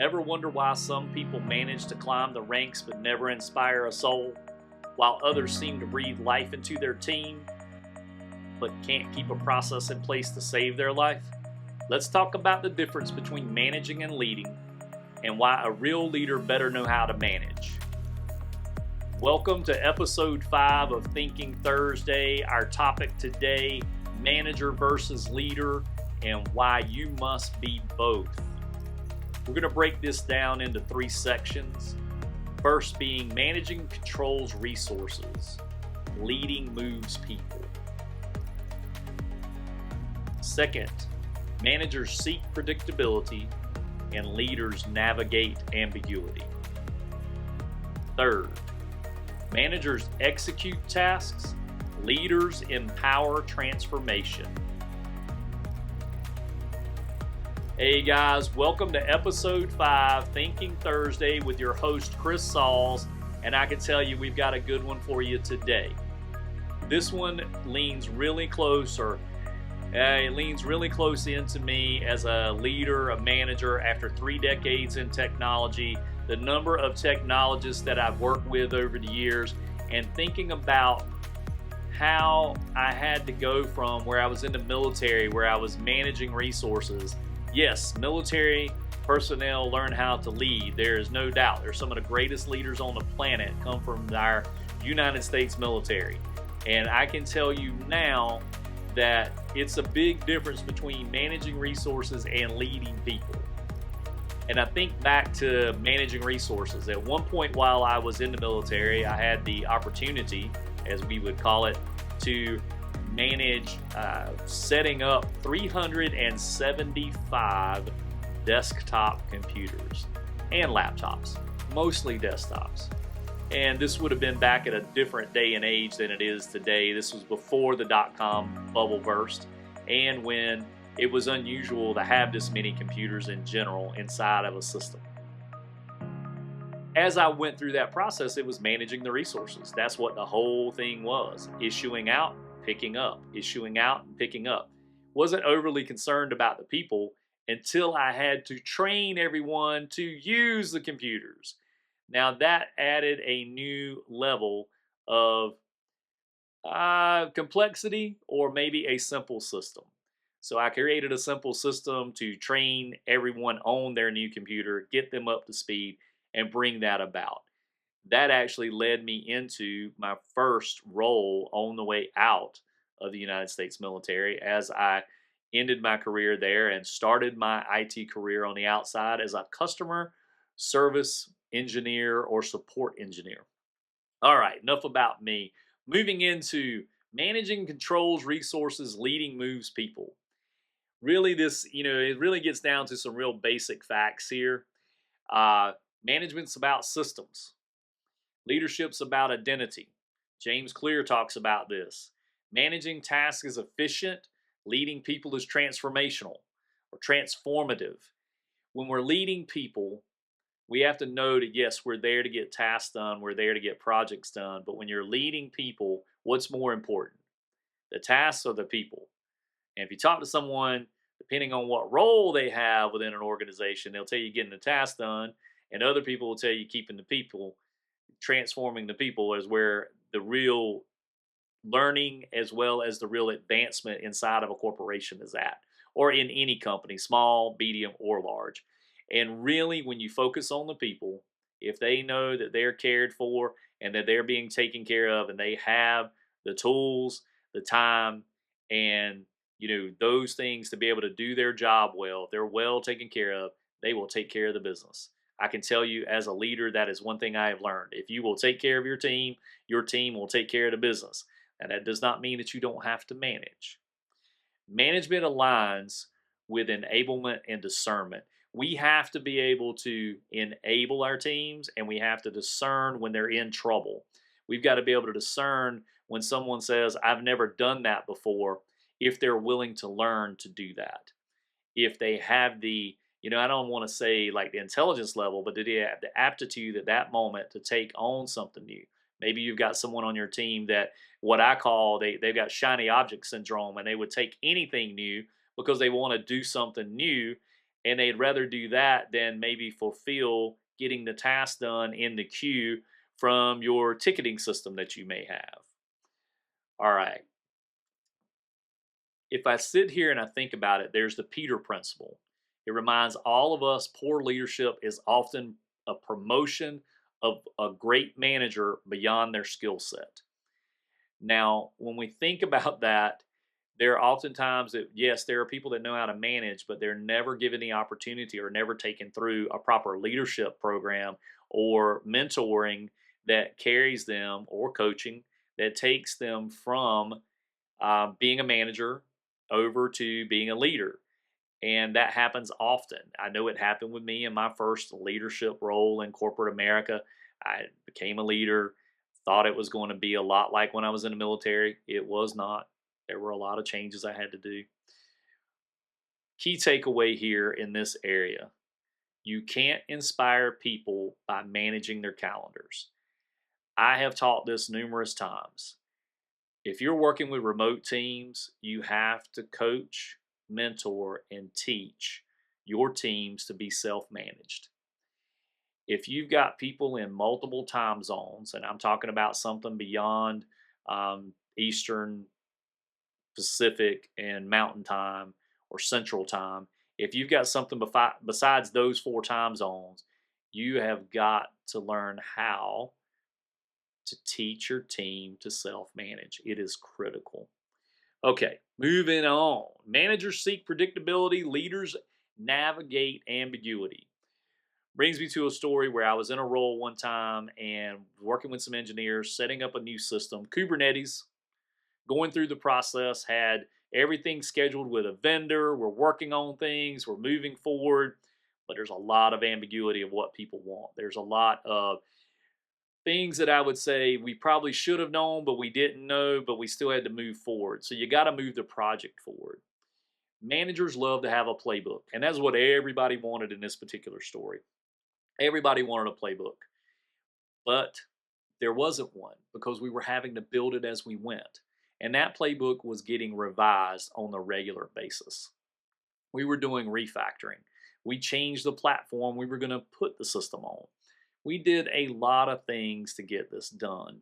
Ever wonder why some people manage to climb the ranks but never inspire a soul, while others seem to breathe life into their team but can't keep a process in place to save their life? Let's talk about the difference between managing and leading, and why a real leader better know how to manage. Welcome to episode 5 of Thinking Thursday. Our topic today, manager versus leader, and why you must be both. We're going to break this down into 3 sections. First being managing controls resources, leading moves people. Second, managers seek predictability and leaders navigate ambiguity. Third, managers execute tasks, leaders empower transformation. Hey guys, welcome to episode 5, Thinking Thursday with your host Chris Sauls, and I can tell you we've got a good one for you today. This one leans really close into me as a leader, a manager after 3 decades in technology, the number of technologists that I've worked with over the years, and thinking about how I had to go from where I was in the military, where I was managing resources. Yes, military personnel learn how to lead. There is no doubt. There's some of the greatest leaders on the planet come from our United States military. And I can tell you now that it's a big difference between managing resources and leading people. And I think back to managing resources. At one point while I was in the military, I had the opportunity, as we would call it, to manage setting up 375 desktop computers and laptops, mostly desktops. And this would have been back at a different day and age than it is today. This was before the dot-com bubble burst, and when it was unusual to have this many computers in general inside of a system. As I went through that process, it was managing the resources. That's what the whole thing was. Issuing out, picking up, issuing out, and picking up. Wasn't overly concerned about the people until I had to train everyone to use the computers. Now that added a new level of complexity, or maybe a simple system. So I created a simple system to train everyone on their new computer, get them up to speed, and bring that about. That actually led me into my first role on the way out of the United States military, as I ended my career there and started my IT career on the outside as a customer service engineer or support engineer. All right, enough about me. Moving into managing controls resources, leading moves people. Really, it really gets down to some real basic facts here. Management's about systems. Leadership's about identity. James Clear talks about this. Managing tasks is efficient. Leading people is transformational or transformative. When we're leading people, we have to know that, yes, we're there to get tasks done. We're there to get projects done. But when you're leading people, what's more important? The tasks or the people? And if you talk to someone, depending on what role they have within an organization, they'll tell you getting the task done. And other people will tell you keeping the people. Transforming the people is where the real learning as well as the real advancement inside of a corporation is at, or in any company, small, medium, or large. And really, when you focus on the people, if they know that they're cared for and that they're being taken care of, and they have the tools, the time, and those things to be able to do their job well, if they're well taken care of, they will take care of the business. I can tell you as a leader, that is one thing I have learned. If you will take care of your team will take care of the business. And that does not mean that you don't have to manage. Management aligns with enablement and discernment. We have to be able to enable our teams, and we have to discern when they're in trouble. We've got to be able to discern when someone says, I've never done that before, if they're willing to learn to do that. If they have the I don't want to say like the intelligence level, but did they have the aptitude at that moment to take on something new? Maybe you've got someone on your team that, what I call, they've got shiny object syndrome, and they would take anything new because they want to do something new and they'd rather do that than maybe fulfill getting the task done in the queue from your ticketing system that you may have. All right. If I sit here and I think about it, there's the Peter principle. It reminds all of us poor leadership is often a promotion of a great manager beyond their skill set. Now, when we think about that, there are oftentimes that, yes, there are people that know how to manage, but they're never given the opportunity or never taken through a proper leadership program or mentoring that carries them, or coaching that takes them from being a manager over to being a leader. And that happens often. I know it happened with me in my first leadership role in corporate America. I became a leader, thought it was going to be a lot like when I was in the military. It was not. There were a lot of changes I had to do. Key takeaway here in this area: you can't inspire people by managing their calendars. I have taught this numerous times. If you're working with remote teams, you have to coach, mentor, and teach your teams to be self managed. If you've got people in multiple time zones, and I'm talking about something beyond Eastern, Pacific, and Mountain Time or Central Time, if you've got something besides those four time zones, you have got to learn how to teach your team to self manage. It is critical. Okay, moving on. Managers seek predictability, leaders navigate ambiguity. Brings me to a story where I was in a role one time and working with some engineers, setting up a new system, Kubernetes, going through the process, had everything scheduled with a vendor. We're working on things, we're moving forward, but there's a lot of ambiguity of what people want. There's a lot of things that I would say we probably should have known, but we didn't know, but we still had to move forward. So you got to move the project forward. Managers love to have a playbook, and that's what everybody wanted in this particular story. Everybody wanted a playbook, but there wasn't one because we were having to build it as we went. And that playbook was getting revised on a regular basis. We were doing refactoring. We changed the platform we were going to put the system on. We did a lot of things to get this done.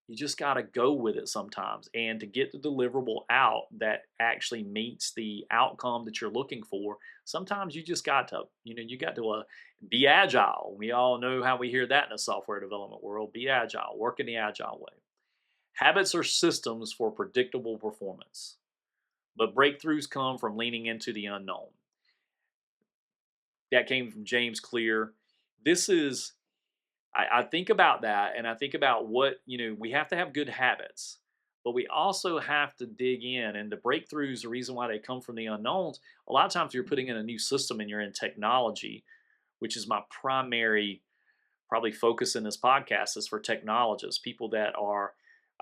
You just got to go with it sometimes. And to get the deliverable out that actually meets the outcome that you're looking for, sometimes you just got to, you got to be agile. We all know how we hear that in the software development world. Be agile, work in the agile way. Habits are systems for predictable performance, but breakthroughs come from leaning into the unknown. That came from James Clear. This is, I think about that, and I think about what, we have to have good habits, but we also have to dig in. And the breakthroughs, the reason why they come from the unknowns, a lot of times you're putting in a new system and you're in technology, which is my primary probably focus in this podcast, is for technologists, people that are,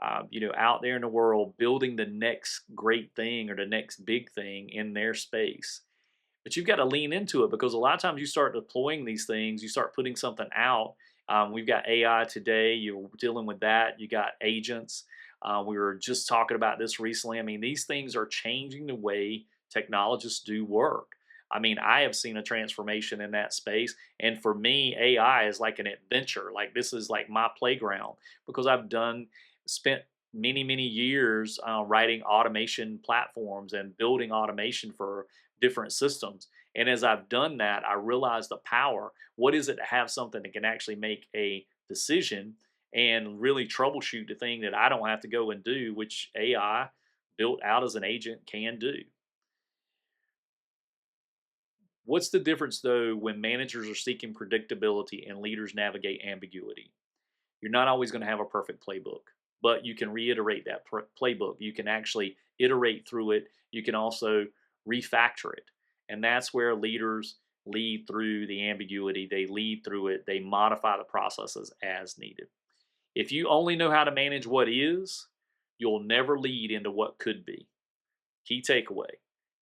out there in the world building the next great thing or the next big thing in their space. But you've got to lean into it, because a lot of times you start deploying these things, you start putting something out. We've got AI today. You're dealing with that. You got agents. We were just talking about this recently. I mean, these things are changing the way technologists do work. I mean, I have seen a transformation in that space. And for me, AI is like an adventure. Like, this is like my playground, because spent many, many years writing automation platforms and building automation for different systems. And as I've done that, I realized the power. What is it to have something that can actually make a decision and really troubleshoot the thing that I don't have to go and do, which AI built out as an agent can do? What's the difference, though, when managers are seeking predictability and leaders navigate ambiguity? You're not always going to have a perfect playbook, but you can reiterate that playbook. You can actually iterate through it. You can also refactor it. And that's where leaders lead through the ambiguity. They lead through it. They modify the processes as needed. If you only know how to manage what is, you'll never lead into what could be. Key takeaway: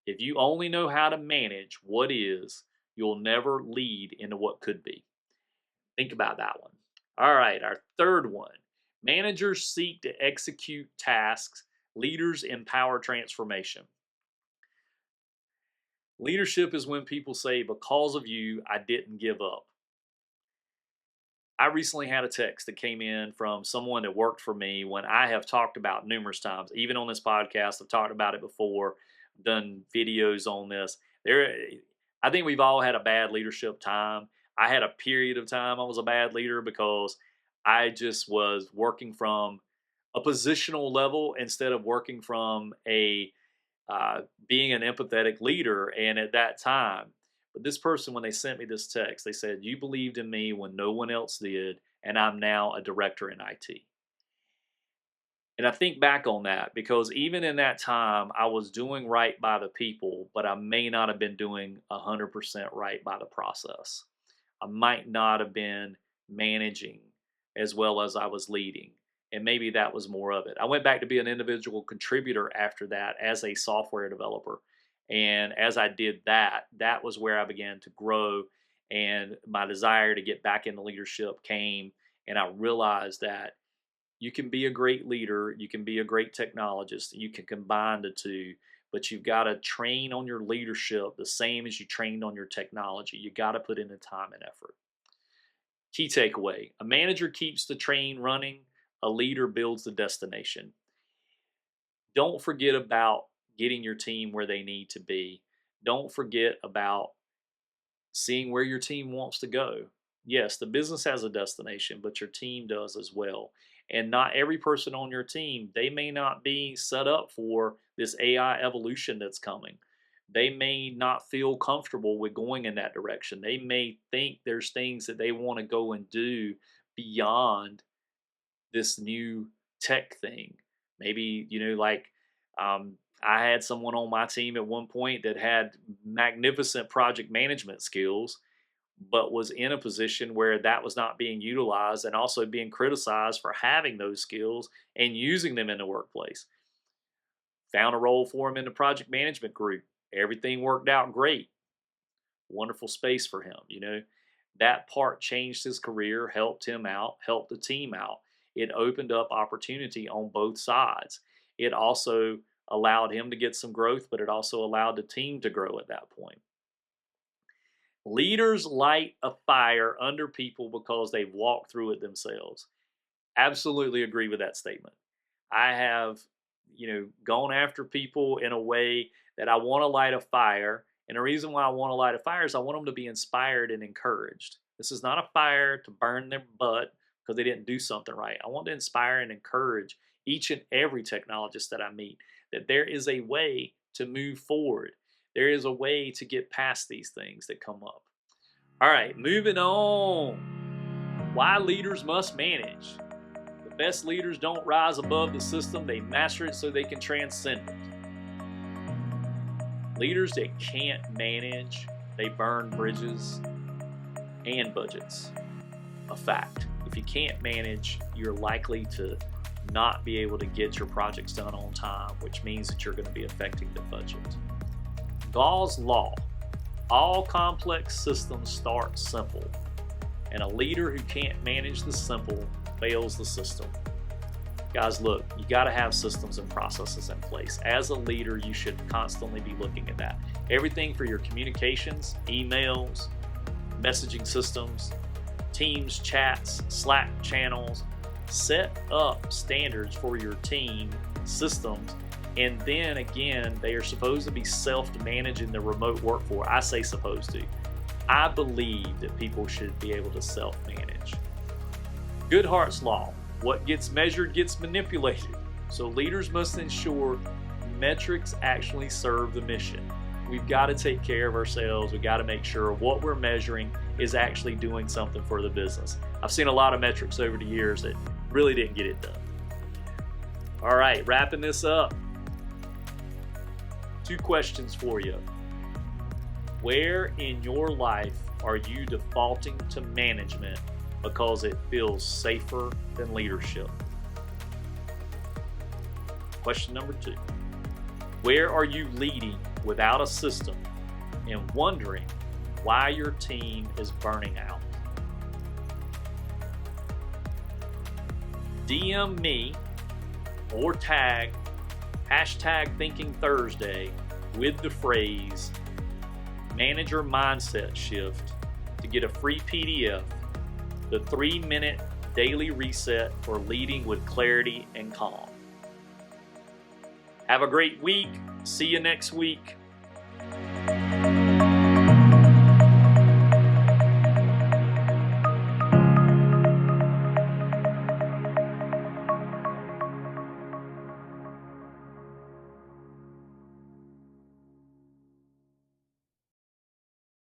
if you only know how to manage what is, you'll never lead into what could be. Think about that one. All right, our third one: managers seek to execute tasks, leaders empower transformation. Leadership is when people say, because of you, I didn't give up. I recently had a text that came in from someone that worked for me when I have talked about numerous times, even on this podcast. I've talked about it before, done videos on this. I think we've all had a bad leadership time. I had a period of time I was a bad leader because I just was working from a positional level instead of working from a being an empathetic leader. And at that time, but this person, when they sent me this text, they said, "You believed in me when no one else did, and I'm now a director in IT." And I think back on that because even in that time, I was doing right by the people, but I may not have been doing 100% right by the process. I might not have been managing as well as I was leading. And maybe that was more of it. I went back to be an individual contributor after that as a software developer. And as I did that, that was where I began to grow. And my desire to get back into leadership came. And I realized that you can be a great leader, you can be a great technologist, you can combine the two, but you've got to train on your leadership the same as you trained on your technology. You got to put in the time and effort. Key takeaway: a manager keeps the train running, a leader builds the destination. Don't forget about getting your team where they need to be. Don't forget about seeing where your team wants to go. Yes, the business has a destination, but your team does as well. And not every person on your team, they may not be set up for this AI evolution that's coming. They may not feel comfortable with going in that direction. They may think there's things that they want to go and do beyond this new tech thing. Maybe, I had someone on my team at one point that had magnificent project management skills, but was in a position where that was not being utilized and also being criticized for having those skills and using them in the workplace. Found a role for him in the project management group. Everything worked out great. Wonderful space for him. That part changed his career, helped him out, helped the team out. It opened up opportunity on both sides. It also allowed him to get some growth, but it also allowed the team to grow at that point. Leaders light a fire under people because they've walked through it themselves. Absolutely agree with that statement. I have, gone after people in a way that I want to light a fire. And the reason why I want to light a fire is I want them to be inspired and encouraged. This is not a fire to burn their butt because they didn't do something right. I want to inspire and encourage each and every technologist that I meet that there is a way to move forward. There is a way to get past these things that come up. All right, moving on. Why leaders must manage. The best leaders don't rise above the system. They master it so they can transcend it. Leaders that can't manage, they burn bridges and budgets. A fact. If you can't manage, you're likely to not be able to get your projects done on time, which means that you're going to be affecting the budget. Gauss's law. All complex systems start simple, and a leader who can't manage the simple fails the system. Guys, look, you got to have systems and processes in place. As a leader, you should constantly be looking at that. Everything for your communications, emails, messaging systems, Teams, chats, Slack channels. Set up standards for your team systems. And then again, they are supposed to be self-managing the remote workforce. I say supposed to. I believe that people should be able to self-manage. Goodhart's law. What gets measured gets manipulated. So leaders must ensure metrics actually serve the mission. We've got to take care of ourselves. We've got to make sure what we're measuring is actually doing something for the business. I've seen a lot of metrics over the years that really didn't get it done. All right, wrapping this up. 2 questions for you. Where in your life are you defaulting to management because it feels safer than leadership? Question number 2. Where are you leading without a system and wondering why your team is burning out? DM me or tag #ThinkingThursday with the phrase, Manager Mindset Shift to get a free PDF, the 3-minute daily reset for leading with clarity and calm. Have a great week. See you next week.